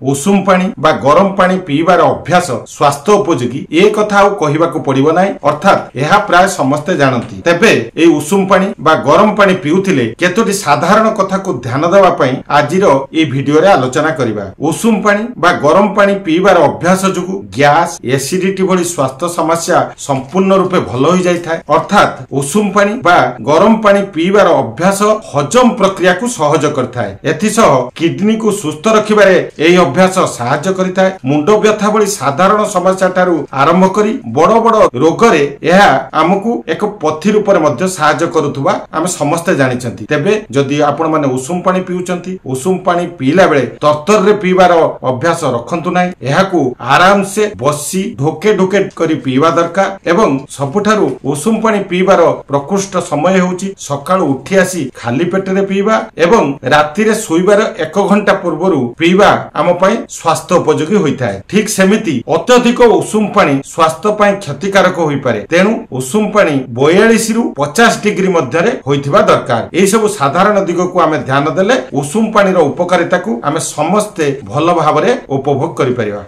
उषुम पानी बा गरम पानी पीबार अभ्यास स्वास्थ्य उपयोगी ए कथा आउ कहिबाकू पड़िबो नाही। अर्थात यह प्राय समस्ते जानती। तेबे ए उषुम पानी बा गरम पानी पिउथिले केतोटी साधारण कथा को ध्यान देवा पई आजिर ए वीडियो रे आलोचना करिबा। उषुम पानी बा गरम पानी पीबार अभ्यास जुगु गैस एसिडिटी भली स्वास्थ्य समस्या संपूर्ण रूपे भल होई जाय थाए। अर्थात उषुम पानी बा गरम पानी पीबार अभ्यास हजम प्रक्रिया को सहज करथाए। एथिसह किडनी को सुस्थ रखिबारे एई अभ्यास साहाय्य करिथाए। मुंड व्यथा भली साधारण समस्या ठारू आरंभ करी बड़ बड़ रोग रे एहा हमकु एक पथि रूप रे मध्ये साहाय्य करूथुबा आमे समस्त जानिछंती। तेबे जदि आपण माने उषुम पानी पिउचंती, उषुम पानी पीला बेले तरतर रे पीबार अभ्यास रखंतु नाही। एहाकू आराम से बसी ढोके ढोके करी पीवा दरकार। एवं सबुठारू उषुम पानी पीबार प्रकृष्ट समय होउची सकाळ उठी आसी खाली पेट रे पीवा एवं राति रे सोइबार 1 घंटा पूर्वरु पीवा आम पई स्वास्थ्य उपयोगी होइथाए। ठीक सेमिति अत्यधिक उषुम पानी स्वास्थ्य पई क्षतिकारक होई पारे। तेनु उषुम पानी 42 रु 50 डिग्री मध्य रे होइथिबा दरकार। एई सब साधारण दिग को आमे ध्यान देले उषुम पानी रो उपकारिता को आमे समस्ते भल भाबरे उपभोग करि परिबा।